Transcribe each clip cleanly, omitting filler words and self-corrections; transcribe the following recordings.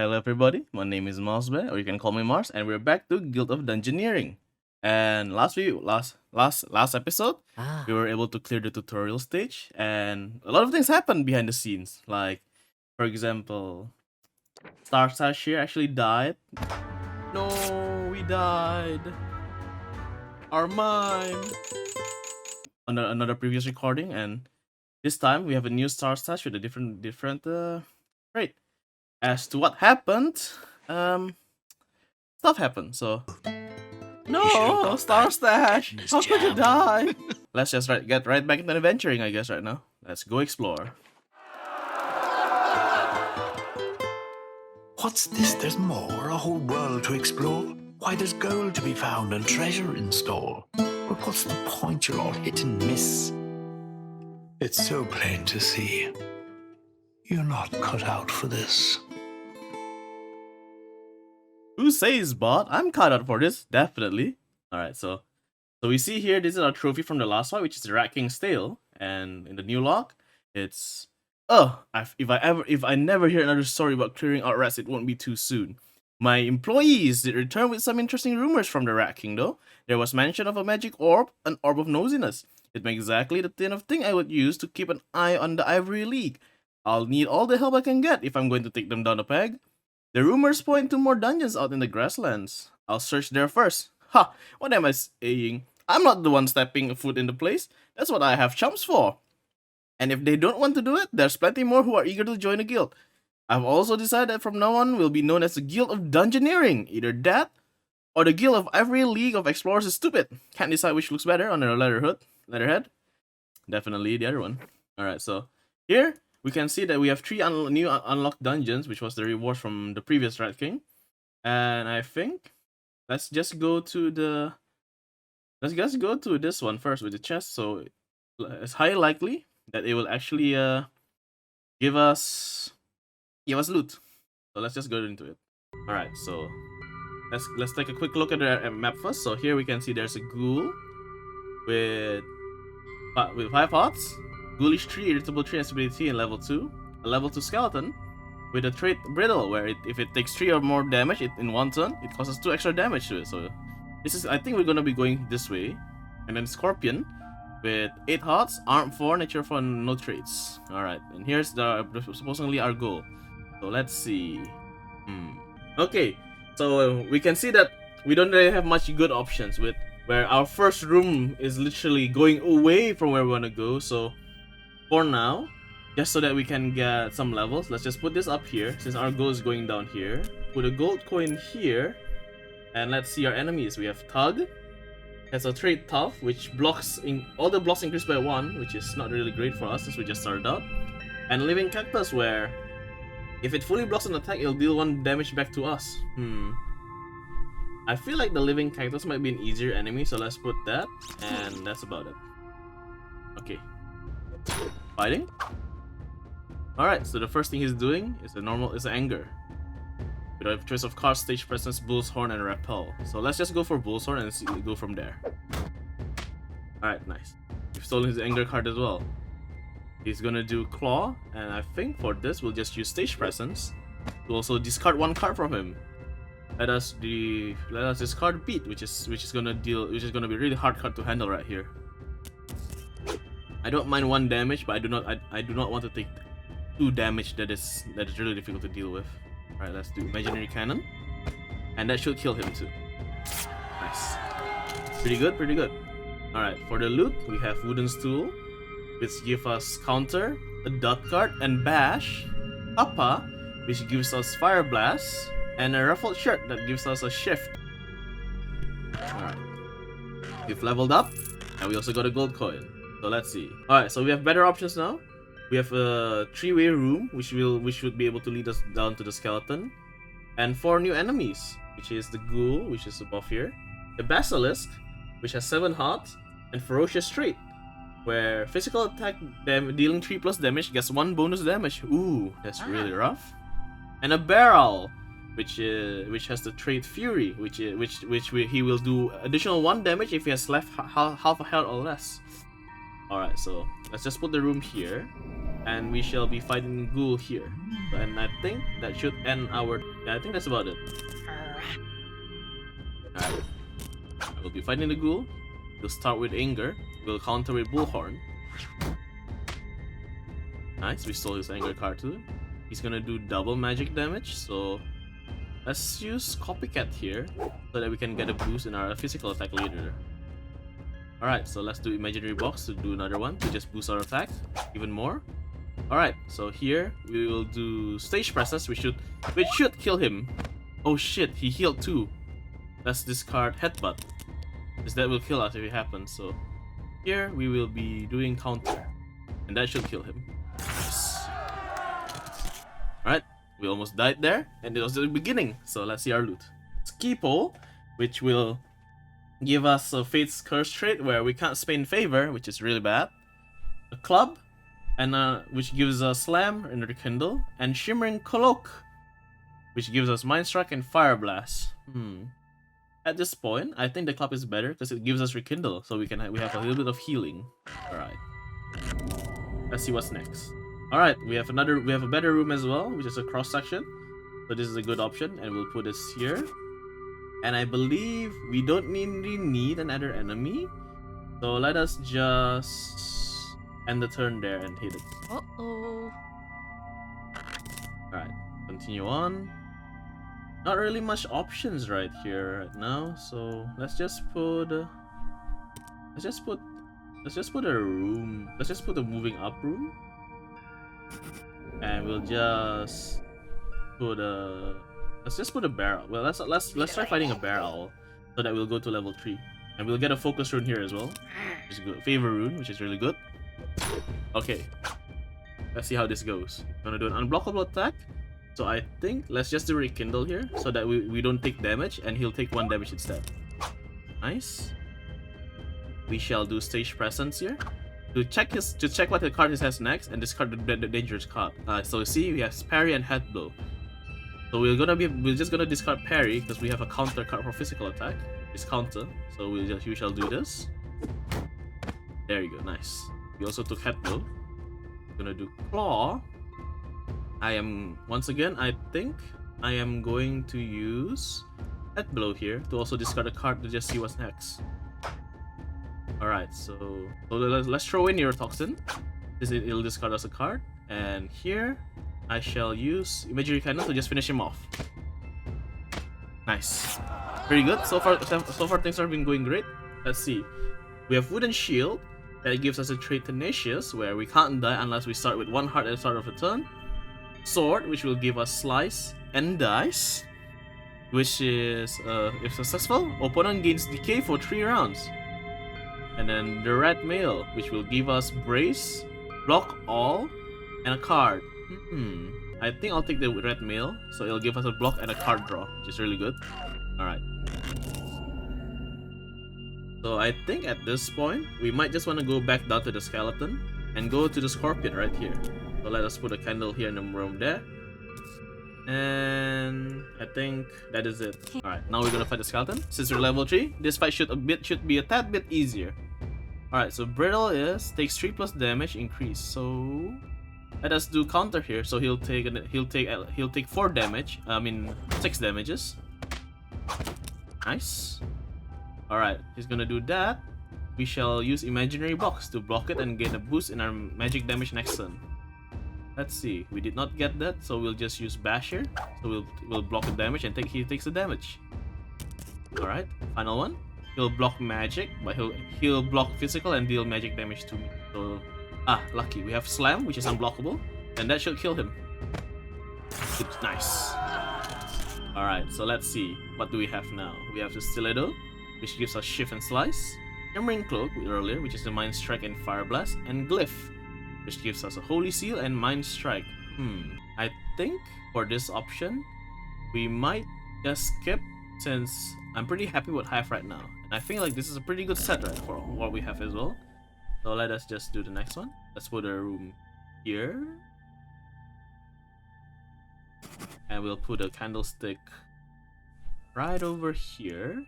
Hello everybody, my name is Marsbear, or you can call me Mars, and we're back to Guild of Dungeoneering. And last episode, we were able to clear the tutorial stage, and a lot of things happened behind the scenes. Like, for example, Starsash here actually died. No, we died. Our mime. Another previous recording, and this time we have a new Starsash with a different trait. As to what happened, stuff happened. So no, Star Stash, how could you die? Let's just get right back into adventuring, I guess, right now. Let's go explore. What's this? There's more? A whole world to explore? Why, there's gold to be found and treasure in store. But what's the point? You're all hit and miss. It's so plain to see. You're not cut out for this. Who says, bot? I'm cut out for this, definitely. Alright, so we see here, this is our trophy from the last fight, which is the Rat King's Tail. And in the new log, it's... if I never hear another story about clearing out rats, it won't be too soon. My employees did return with some interesting rumors from the Rat King, though. There was mention of a magic orb, an orb of nosiness. It makes exactly the kind of thing I would use to keep an eye on the Ivory League. I'll need all the help I can get if I'm going to take them down a peg. The rumors point to more dungeons out in the grasslands. I'll search there first. Ha! What am I saying? I'm not the one stepping foot in the place. That's what I have chumps for. And if they don't want to do it, there's plenty more who are eager to join the guild. I've also decided that from now on we'll be known as the Guild of Dungeoneering. Either that, or the Guild of Every League of Explorers is stupid. Can't decide which looks better on their letterhead. Definitely the other one. Alright, so here we can see that we have 3 new unlocked dungeons, which was the reward from the previous Rat King. And I think let's just go to this one first with the chest. So it's highly likely that it will actually give us loot. So let's just go into it. All right, so let's take a quick look at the map first. So here we can see there's a ghoul with 5 hearts, ghoulish tree, irritable tree, and stability in level 2. A level 2 skeleton with a trait brittle, where if it takes 3 or more damage in one turn, it causes 2 extra damage to it. So I think we're gonna be going this way. And then scorpion with 8 hearts, arm 4, nature 4, and no traits. Alright, and here's supposedly our goal. So let's see. Okay, so we can see that we don't really have much good options with where our first room is literally going away from where we want to go. So for now, just so that we can get some levels, let's just put this up here since our goal is going down here. Put a gold coin here, and let's see our enemies. We have Tug. Has a trait Tough, which blocks all the blocks increased by 1, which is not really great for us since we just started out. And Living Cactus, where if it fully blocks an attack, it'll deal 1 damage back to us. I feel like the Living Cactus might be an easier enemy, so let's put that, and that's about it. Okay. Fighting? Alright, so the first thing he's doing is anger. With a choice of cards, Stage Presence, Bull's Horn, and Repel. So let's just go for Bull's Horn and go from there. Alright, nice. We've stolen his anger card as well. He's gonna do Claw, and I think for this we'll just use Stage Presence to also discard 1 card from him. Let us discard Beat, which is gonna be a really hard card to handle right here. I don't mind 1 damage, but I do not want to take 2 damage that is really difficult to deal with. Alright, let's do Imaginary Cannon. And that should kill him too. Nice. Pretty good. Alright, for the loot, we have Wooden Stool, which gives us Counter, a Dot card, and Bash. Papa, which gives us Fire Blast, and a Ruffled Shirt that gives us a Shift. Alright. We've leveled up, and we also got a gold coin. So let's see. Alright, so we have better options now. We have a 3-way room, which should be able to lead us down to the skeleton. And 4 new enemies, which is the ghoul, which is above here. The basilisk, which has 7 hearts, and ferocious trait, where physical attack dealing 3+ damage gets 1 bonus damage. Ooh, that's really rough. And a barrel, which has the trait fury, he will do additional 1 damage if he has left half a health or less. Alright, so let's just put the room here. and we shall be fighting Ghoul here. And I think that should end our. Yeah, I think that's about it. Alright. I will be fighting the Ghoul. We'll start with Anger. We'll counter with Bullhorn. Nice, we stole his Anger card too. He's gonna do double magic damage, so let's use Copycat here so that we can get a boost in our physical attack later. Alright, so let's do Imaginary Box to do another one to just boost our attack even more. Alright, so here we will do Stage Presence, which should kill him. Oh shit, he healed too. Let's discard Headbutt, because that will kill us if it happens. So here we will be doing Counter, and that should kill him. Nice. Alright, we almost died there, and it was the beginning. So let's see our loot. Ski Pole, which will give us a Fate's Curse trait where we can't spin Favor, which is really bad. A Club, and which gives us Slam and Rekindle, and Shimmering Cloak, which gives us Mind Strike and Fire Blast. At this point, I think the club is better because it gives us Rekindle, so we have a little bit of healing. Alright. Let's see what's next. Alright, we have a better room as well, which is a cross section. So this is a good option, and we'll put this here. And I believe we don't really need another enemy. So let us just end the turn there and hit it. Uh-oh. Alright, continue on. Not really much options right here right now, so let's just put a room. Let's just put a moving up room, and we'll just put a barrel. Well, let's try fighting a barrel so that we'll go to level 3, and we'll get a focus rune here as well, which is good. Favor rune, which is really good. Okay, let's see how this goes. I'm gonna do an unblockable attack. So I think let's just do Rekindle here so that we don't take damage, and he'll take 1 damage instead. Nice. We shall do Stage Presence here to check what the card he has next and discard the dangerous card. So see, we have Parry and Head Blow. So we're just gonna discard Parry because we have a counter card for physical attack. It's counter, so we shall do this. There you go, nice. We also took Head Blow. We're gonna do Claw. I think I am going to use Head Blow here to also discard a card to just see what's next. Alright, so let's throw in your Toxin. It'll discard us a card. And here, I shall use Imaginary Cannon to just finish him off. Nice. Very good. So far things have been going great. Let's see. We have Wooden Shield. That gives us a trait Tenacious, where we can't die unless we start with 1 heart at the start of a turn. Sword, which will give us Slice and Dice, which is, if successful, opponent gains Decay for 3 rounds. And then the Red Mail, which will give us Brace, Block All, and a card. I think I'll take the Red Mail, so it'll give us a block and a card draw, which is really good. Alright. So I think at this point, we might just want to go back down to the Skeleton and go to the Scorpion right here. So let us put a candle here in the room there. And I think that is it. Alright, now we're gonna fight the Skeleton. Since we're level 3, this fight should be a tad bit easier. Alright, so Brittle takes 3+ damage increase. So let us do counter here. So he'll take 4 damage. 6 damages. Nice. Alright, he's gonna do that. We shall use Imaginary Box to block it and gain a boost in our magic damage next turn. Let's see, we did not get that, so we'll just use Basher. So we'll block the damage and he takes the damage. Alright, final one. He'll block magic, but he'll block physical and deal magic damage to me. So lucky. We have Slam, which is unblockable, and that should kill him. It's nice. Alright, so let's see. What do we have now? We have the Stiletto, which gives us Shift and Slice. Shimmering Cloak earlier, which is the Mind Strike and Fire Blast, and Glyph, which gives us a Holy Seal and Mind Strike. I think for this option, we might just skip, since I'm pretty happy with Hive right now. And I think like this is a pretty good set right for what we have as well. So let us just do the next one. Let's put a room here. And we'll put a candlestick right over here.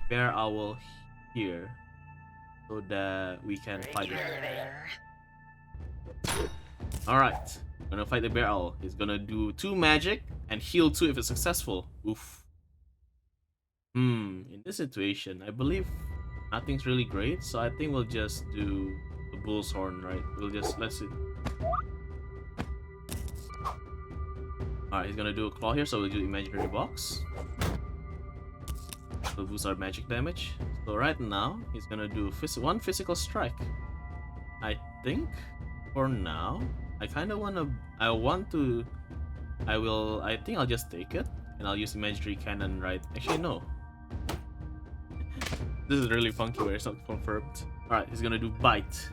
Bear Owl here. So that we can fight it. Alright. Gonna fight the bear owl. He's gonna do 2 magic and heal 2 if it's successful. Oof. In this situation, I believe nothing's really great, so I think we'll just do the bull's horn, right? Let's see. Alright, he's gonna do a claw here, so we'll do imaginary box. We'll boost our magic damage. So right now, he's gonna do 1 physical strike. I think, for now, I think I'll just take it, and I'll use imaginary cannon, right? Actually, no. This is really funky where it's not confirmed. Alright, he's gonna do bite.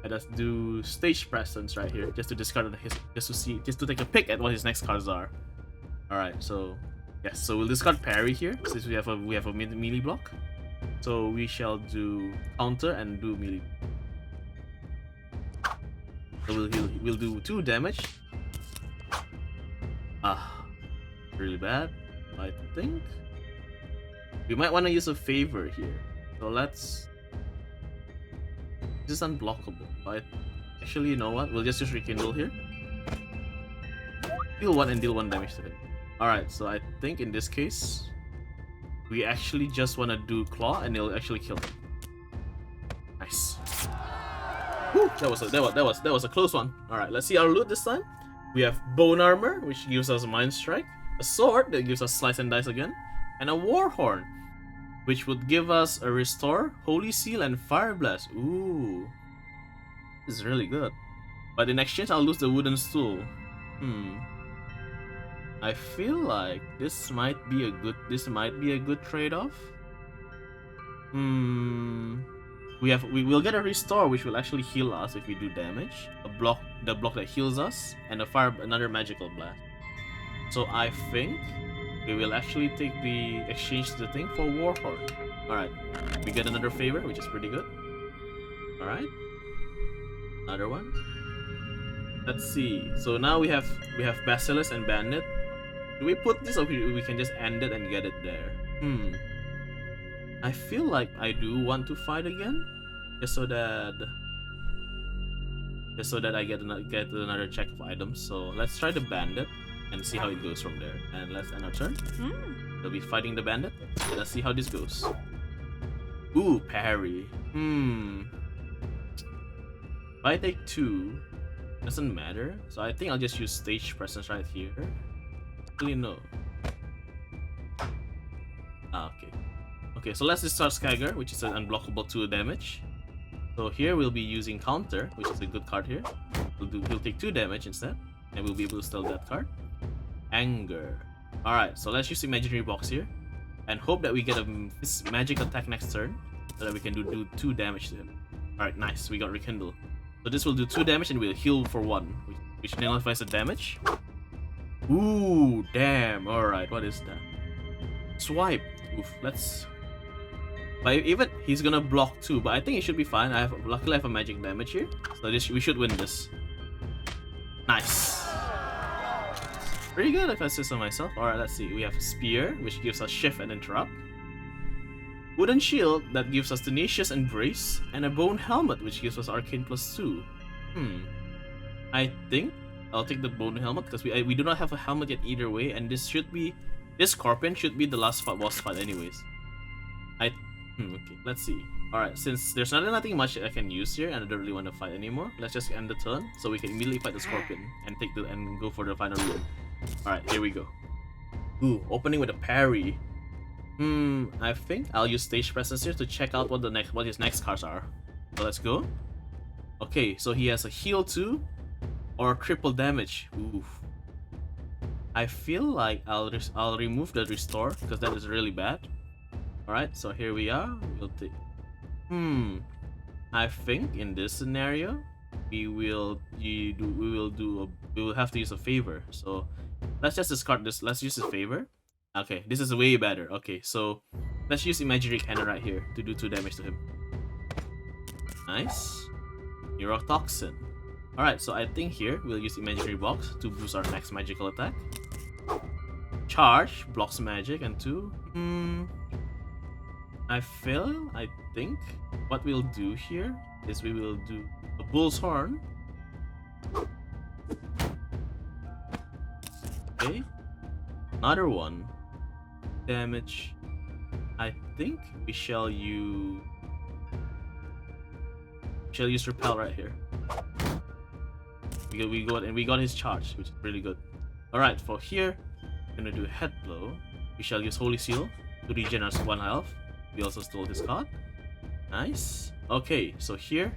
Let us do stage presence right here, just to discard just to take a pick at what his next cards are. Alright, so yes, so we'll discard parry here since we have a melee block. So we shall do counter and do melee. So we'll do 2 damage. Really bad. I think we might want to use a favor here. So let's. This is unblockable. But actually, you know what? We'll just use rekindle here. Deal 1 and deal 1 damage to him. Alright, so I think in this case, we actually just want to do claw and it'll actually kill him. Nice. Woo, that was a close one. Alright, let's see our loot this time. We have bone armor, which gives us mind strike, a sword that gives us slice and dice again, and a war horn, which would give us a restore, holy seal, and fire blast. Ooh, this is really good. But in exchange, I'll lose the wooden stool. I feel like this might be a good trade-off. We will get a restore, which will actually heal us if we do damage. The block that heals us, and another magical blast. So I think we will actually exchange the thing for Warhorn. Alright, we get another favor, which is pretty good. Alright, another one. Let's see. So now we have Basilisk and Bandit. Do we put this, or we can just end it and get it there? I feel like I do want to fight again, just so that I get another check of items. So let's try the Bandit and see how it goes from there. And let's end our turn. We'll be fighting the Bandit. Let's see how this goes. Ooh, parry. If I take 2, doesn't matter. So I think I'll just use stage presence right here. Actually, no. Okay, so let's discard Skagger, which is an unblockable 2 damage. So here we'll be using counter, which is a good card here. He'll take 2 damage instead, and we'll be able to steal that card. Anger. Alright, so let's use imaginary box here, and hope that we get a magic attack next turn, so that we can do 2 damage to him. Alright, nice, we got rekindle. So this will do 2 damage and we'll heal for 1, which nullifies the damage. Ooh, damn. Alright, what is that? Swipe. Oof, let's... But even he's gonna block too, but I think it should be fine. Luckily I have a magic damage here, so we should win this. Nice. Pretty good if I say so myself. Alright, let's see. We have Spear, which gives us Shift and Interrupt. Wooden Shield, that gives us Tenacious and Brace. And a Bone Helmet, which gives us Arcane +2. I think I'll take the Bone Helmet, because we do not have a helmet yet either way, and this Scorpion should be the last boss fight anyways. Okay, let's see. Alright, since there's nothing much I can use here, and I don't really want to fight anymore, let's just end the turn, so we can immediately fight the Scorpion, and go for the final room. Alright, here we go. Ooh, opening with a parry. I think I'll use stage presence here to check out what his next cards are. So let's go. Okay, so he has a heal 2 or triple damage. Oof. I feel like I'll remove the restore, because that is really bad. Alright, so here we are. We'll take... I think in this scenario, we will have to use a favor. So let's just discard this. Let's use a favor. Okay, this is way better. Okay, so let's use imaginary cannon right here to do 2 damage to him. Nice. Neurotoxin. Alright, so I think here we'll use imaginary box to boost our next magical attack. Charge blocks magic, and 2. I think what we'll do here is we will do a bull's horn. Okay. Another one. Damage. I think we shall use repel right here. We got his charge, which is really good. Alright, for here, we're gonna do head blow. We shall use Holy Seal to regen us 1 health. We also stole his card. Nice. Okay, so here,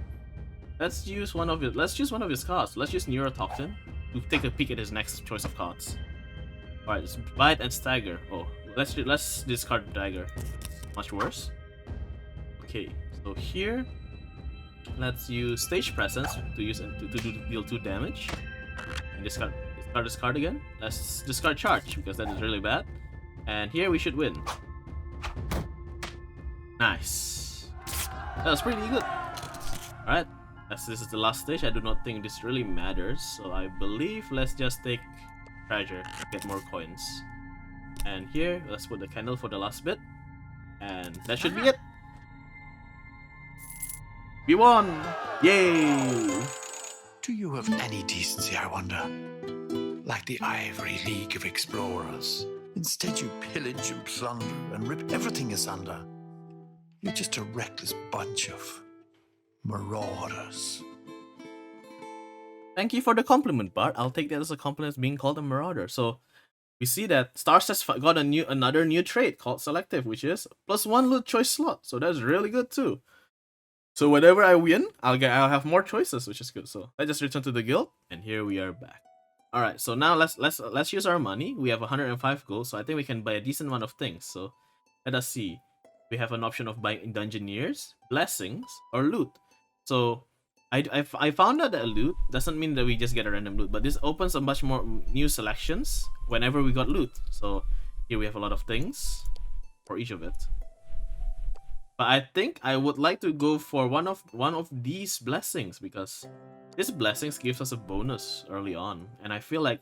let's use one of his cards. Let's use Neurotoxin to take a peek at his next choice of cards. Alright, it's Bite and Stagger. Oh, let's discard Dagger. It's much worse. Okay, so here, let's use Stage Presence to deal 2 damage. And discard this card again. Let's discard Charge because that is really bad. And here we should win. Nice. That was pretty good. Alright, as this is the last stage, I do not think this really matters. So I believe let's just take treasure to get more coins. And here, let's put the candle for the last bit. And that should be it. We won! Yay! Do you have any decency, I wonder? Like the Ivory League of Explorers. Instead you pillage and plunder and rip everything asunder. You're just a reckless bunch of marauders. Thank you for the compliment, Bart. I'll take that as a compliment as being called a marauder. So we see that Stars has got another new trait called Selective, which is +1 loot choice slot. So that's really good too. So whenever I win, I'll have more choices, which is good. So let's just return to the guild, and here we are back. All right, so now let's use our money. We have 105 gold, so I think we can buy a decent amount of things. So let us see. We have an option of buying Dungeoneers, Blessings, or Loot. So I found out that loot doesn't mean that we just get a random loot, but this opens a much more new selections whenever we got loot. So here we have a lot of things for each of it. But I think I would like to go for one of these blessings because this blessings gives us a bonus early on, and I feel like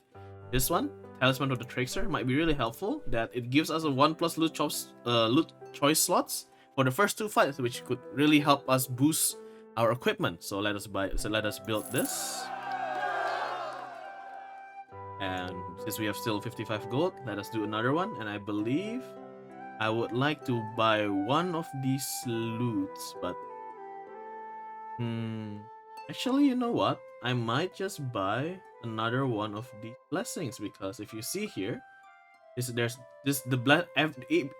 this one, Talisman of the Trickster, might be really helpful. That it gives us a 1+ loot choice slots for the first 2 fights, which could really help us boost our equipment. So let us build this. And since we have still 55 gold, let us do another one. And I believe I would like to buy one of these loots, but actually, you know what? I might just buy another one of these blessings because if you see here,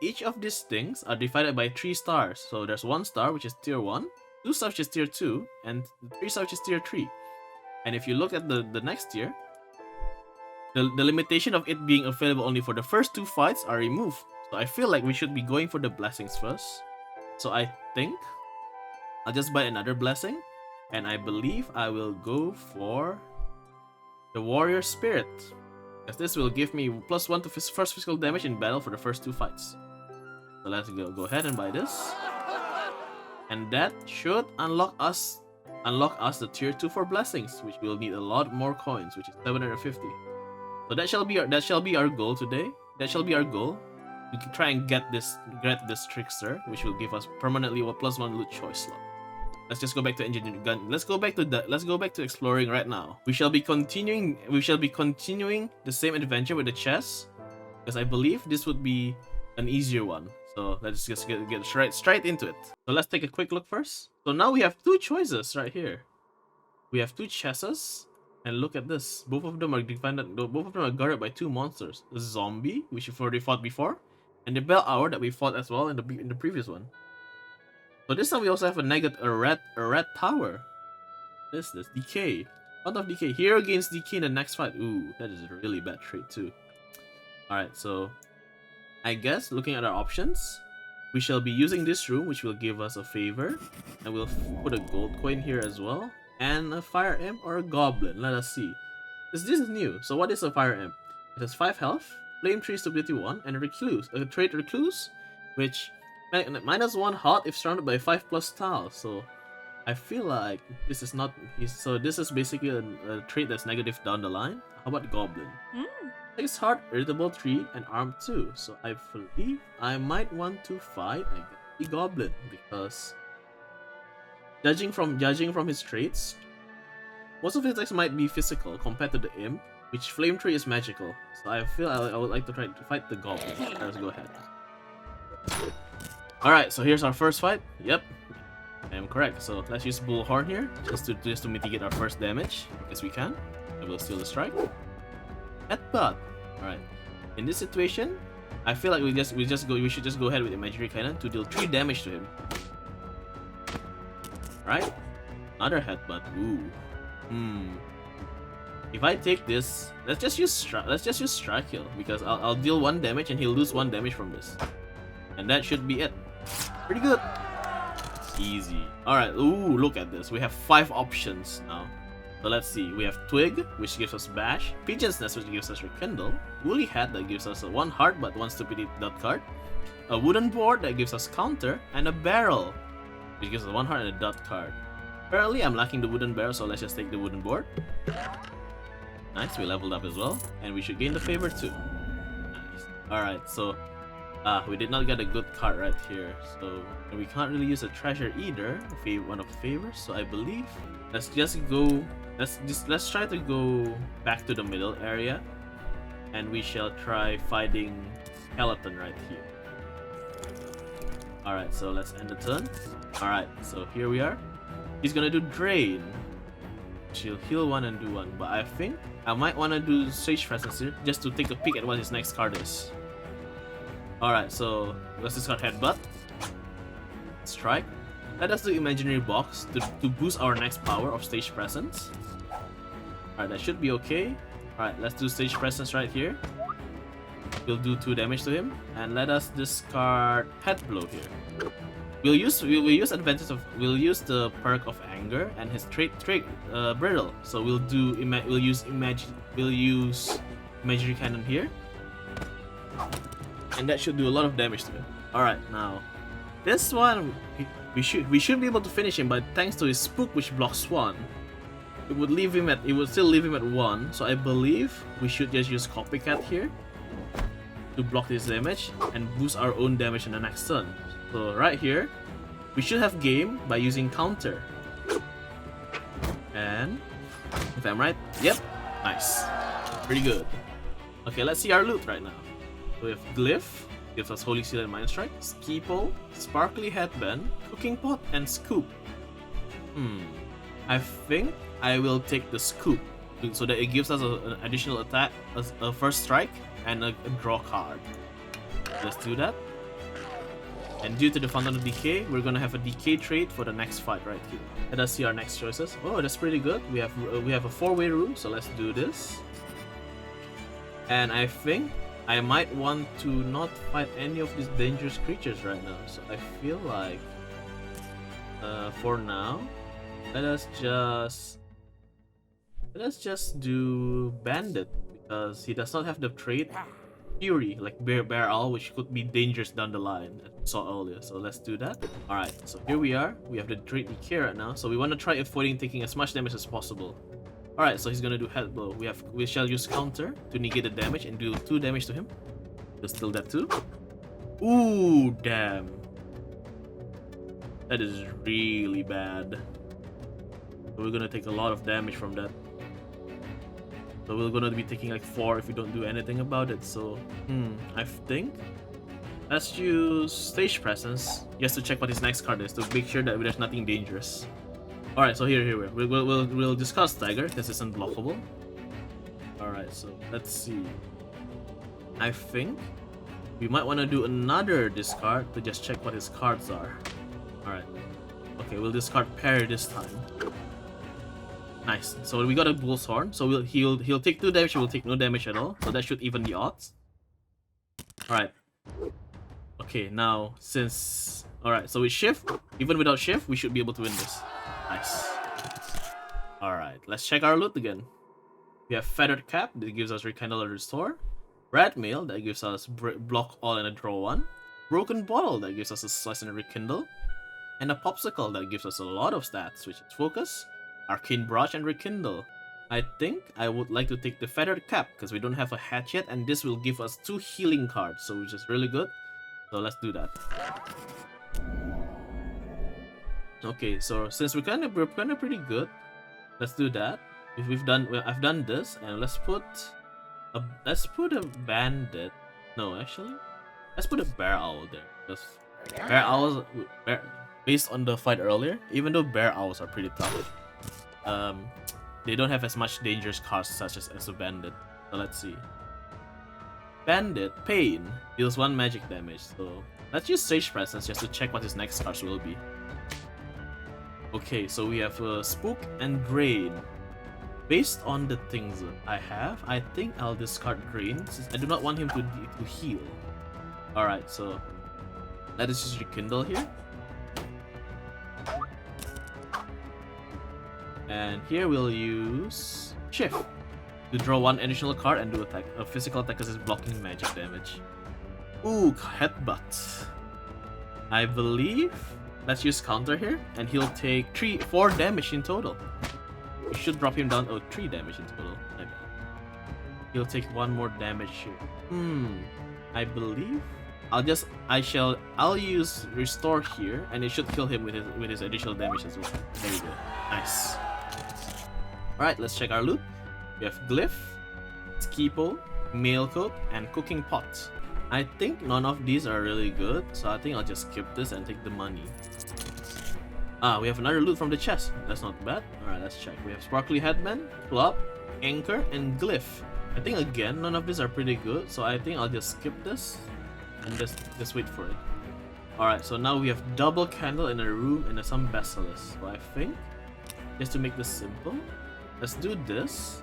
each of these things are divided by 3 stars. So there's 1 star which is tier 1, 2 stars which is tier 2, and 3 stars which is tier 3. And if you look at the next tier, the limitation of it being available only for the first 2 fights are removed. So I feel like we should be going for the blessings first. So I think I'll just buy another blessing, and I believe I will go for the Warrior Spirit, because this will give me +1 to first physical damage in battle for the first 2 fights. So let's go ahead and buy this, and that should unlock us the tier 2 for blessings, which will need a lot more coins, which is 750. So that shall be our goal today. That shall be our goal. We can try and get this trickster, which will give us permanently a +1 loot choice slot. Let's just go back to engineering gun. Let's go back to exploring right now. We shall be continuing the same adventure with the chest, because I believe this would be an easier one. So let's just get straight into it. So let's take a quick look first. So now we have 2 choices right here. We have 2 chests, and look at this. Both of them are guarded by 2 monsters: the zombie, which we've already fought before, and the bell hour that we fought as well in the previous one. So this time we also have a red tower. This decay. Lot of decay. Hero gains decay in the next fight. Ooh, that is a really bad trait too. Alright, so I guess looking at our options, we shall be using this room, which will give us a favor, and we'll put a gold coin here as well, and a fire imp or a goblin. Let us see. This is new. So what is a fire imp? It has 5 health, flame tree stability 1, and a trait recluse, which -1 hot if surrounded by 5+ tiles. So I feel like this is not. So this is basically a trait that's negative down the line. How about goblin? 6 heart, irritable 3, and armed 2. So I believe I might want to fight the goblin because judging from his traits, most of his attacks might be physical compared to the imp, which flame tree is magical. So I feel I would like to try to fight the goblin. Let's go ahead. Alright, so here's our first fight. Yep, I am correct. So let's use Bullhorn here, just to mitigate our first damage, as we can. I will steal the strike. Headbutt. Alright. In this situation, I feel like we should just go ahead with Imaginary Cannon to deal 3 damage to him. Right? Another headbutt. Ooh. If I take this, let's just use Strike Heal, because I'll deal 1 damage and he'll lose 1 damage from this. And that should be it. Pretty good. Easy. Alright, ooh, look at this. We have 5 options now. So let's see. We have Twig, which gives us Bash, Pigeon's Nest, which gives us Rekindle, Woolly Hat, that gives us a 1 heart but 1 stupidity dot card, a Wooden Board, that gives us Counter, and a Barrel, which gives us 1 heart and a dot card. Apparently, I'm lacking the Wooden Barrel, so let's just take the Wooden Board. Nice, we leveled up as well, and we should gain the favor too. Nice. Alright, so we did not get a good card right here, so we can't really use a treasure either. One of favors, so I believe let's try to go back to the middle area, and we shall try fighting Skeleton right here. Alright, so let's end the turn. Alright, so here we are. He's gonna do Drain. She'll heal 1 and do 1, but I think I might want to do Sage Presence here, just to take a peek at what his next card is. Alright, so let's discard Headbutt. Strike. Let us do Imaginary Box to boost our next power of Stage Presence. Alright, that should be okay. Alright, let's do Stage Presence right here. We'll do 2 damage to him, and let us discard Head Blow here. We'll use the perk of Anger and his trait Brittle. So we'll use Imaginary Cannon here, and that should do a lot of damage to him. Alright, now this one we should be able to finish him, but thanks to his Spook, which blocks 1, it would still leave him at 1. So I believe we should just use Copycat here to block this damage and boost our own damage in the next turn. So right here, we should have game by using Counter. And if I'm right, yep, nice, pretty good. Okay, let's see our loot right now. So we have Glyph, gives us Holy Seal and Mind Strike, Ski Pole, Sparkly Headband, Cooking Pot, and Scoop. I think I will take the Scoop, so that it gives us an additional attack, a first strike, and a draw card. Let's do that. And due to the Fountain of Decay, we're gonna have a Decay trait for the next fight right here. Let us see our next choices. Oh, that's pretty good. We have a 4-way room, so let's do this. And I think I might want to not fight any of these dangerous creatures right now. So I feel like for now, let us just do Bandit, because he does not have the trait Fury, like Bear Owl, which could be dangerous down the line, as we saw earlier. So let's do that. Alright, so here we are. We have the trait Decay right now, so we want to try avoiding taking as much damage as possible. Alright, so he's gonna do Head Blow. We shall use Counter to negate the damage and do 2 damage to him. We'll steal that too. Ooh, damn. That is really bad. So we're gonna take a lot of damage from that. So we're gonna be taking like 4 if we don't do anything about it. So, I think let's use Stage Presence just to check what his next card is, to make sure that there's nothing dangerous. Alright, so here we'll discuss Stagger, because it's unblockable. Alright, so let's see. I think we might want to do another discard to just check what his cards are. Alright. Okay, we'll discard Parry this time. Nice. So we got a Bull's Horn. So he'll take 2 damage, we'll take no damage at all. So that should even the odds. Alright. Okay, now since... Alright, so with Shift, even without Shift, we should be able to win this. Nice. Alright, let's check our loot again. We have Feathered Cap, that gives us Rekindle and Restore. Red Mail, that gives us Block All and a Draw 1. Broken Bottle, that gives us a Slice and a Rekindle. And a Popsicle, that gives us a lot of stats, which is Focus, Arcane Brush, and Rekindle. I think I would like to take the Feathered Cap, because we don't have a hatch yet, and this will give us 2 healing cards, so which is really good. So let's do that. Okay, so since we're kind of pretty good, let's do that. I've done this, and let's put a bandit. No, actually, let's put a bear owl there, because bear owls, based on the fight earlier, even though bear owls are pretty tough, they don't have as much dangerous cards such as a bandit. So let's see. Bandit Pain deals 1 magic damage. So let's use Sage Presence just to check what his next cards will be. Okay, so we have Spook and Drain. Based on the things that I have, I think I'll discard Drain since I do not want him to heal. Alright, so let us just rekindle here. And here we'll use Shift to draw 1 additional card and do a physical attack because it's blocking magic damage. Ooh, Headbutt. I believe let's use counter here, and he'll take 4 damage in total. We should drop him down. 3 damage in total. He'll take 1 more damage here. I believe I'll use restore here, and it should kill him with his additional damage as well. There we go. Nice. Alright, let's check our loot. We have Glyph, Skipo, Mailcoat, and Cooking Pot. I think none of these are really good, so I think I'll just skip this and take the money. We have another loot from the chest. That's not bad. Alright, let's check. We have Sparkly Headband, Club, Anchor, and Glyph. I think again, none of these are pretty good, so I think I'll just skip this and just wait for it. Alright, so now we have double candle in a room and some basilisk. So I think, just to make this simple, let's do this.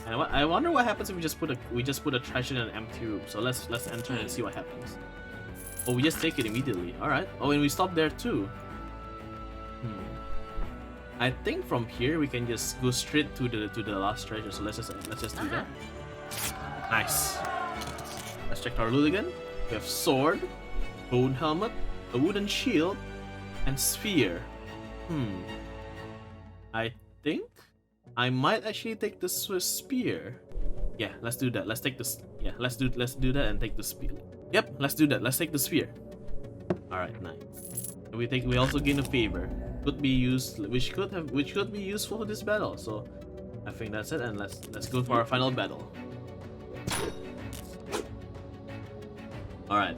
And I wonder what happens if we just put a treasure in an empty room. So let's enter and see what happens. Oh, we just take it immediately. Alright. Oh, and we stop there too. I think from here we can just go straight to the last treasure. So let's just do that. Nice. Let's check our loot again. We have sword, bone helmet, a wooden shield, and sphere. I think I might actually take the Swiss spear. Yeah, let's do that. Let's take this. Yeah, let's do that and take the spear. Yep, let's do that. Let's take the spear. All right, nice. And we also gain a favor. Could be used, which could be useful for this battle. So I think that's it, and let's go for our final battle. All right,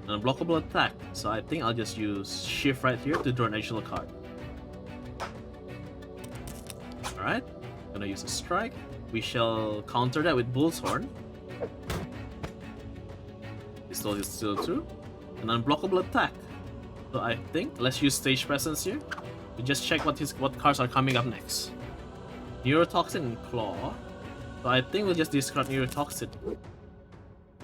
an unblockable attack. So I think I'll just use Shift right here to draw an additional card. Alright, gonna use a strike. We shall counter that with Bull's Horn. Pistol is still true. An unblockable attack. So I think let's use Stage Presence here to just check what cards are coming up next. Neurotoxin and Claw. So I think we'll just discard Neurotoxin.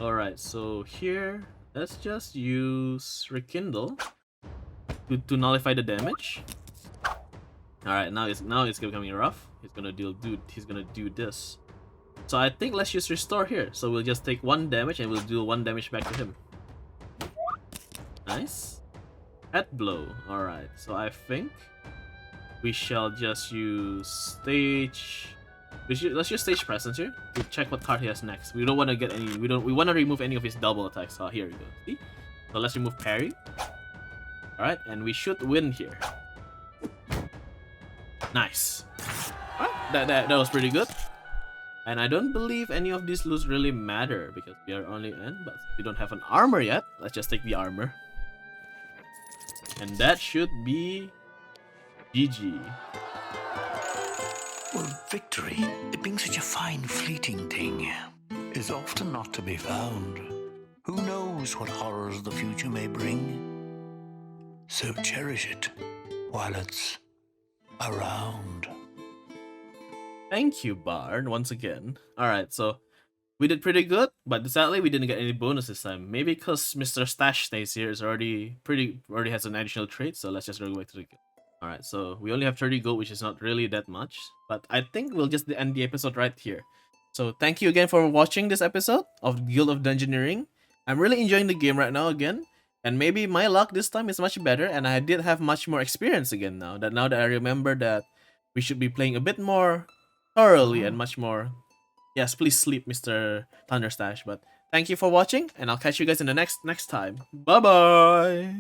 Alright, so here let's just use Rekindle to nullify the damage. Alright, now it's becoming rough. He's gonna do this. So I think let's just restore here. So we'll just take 1 damage and we'll do 1 damage back to him. Nice. Head blow. Alright, so I think we shall just use stage. Let's use Stage Presence here to check what card he has next. We don't want to get any. We want to remove any of his double attacks. Oh, here we go. See? So let's remove parry. Alright, and we should win here. Nice. Alright, that was pretty good. And I don't believe any of these loots really matter because we are only in, but we don't have an armor yet. Let's just take the armor. And that should be GG. Well, victory, it being such a fine, fleeting thing, is often not to be found. Who knows what horrors the future may bring? So cherish it while it's around. Thank you, Bard, once again. Alright, so we did pretty good, but sadly we didn't get any bonus this time. Maybe because Mr. Stash Stays here is already has an additional trait, so let's just go back to the guild. Alright, so we only have 30 gold, which is not really that much, but I think we'll just end the episode right here. So thank you again for watching this episode of Guild of Dungeoneering. I'm really enjoying the game right now again, and maybe my luck this time is much better, and I did have much more experience again now that I remember that we should be playing a bit more thoroughly and much more. Yes, please sleep, Mr. Thunderstash. But thank you for watching, and I'll catch you guys in the next time. Bye bye.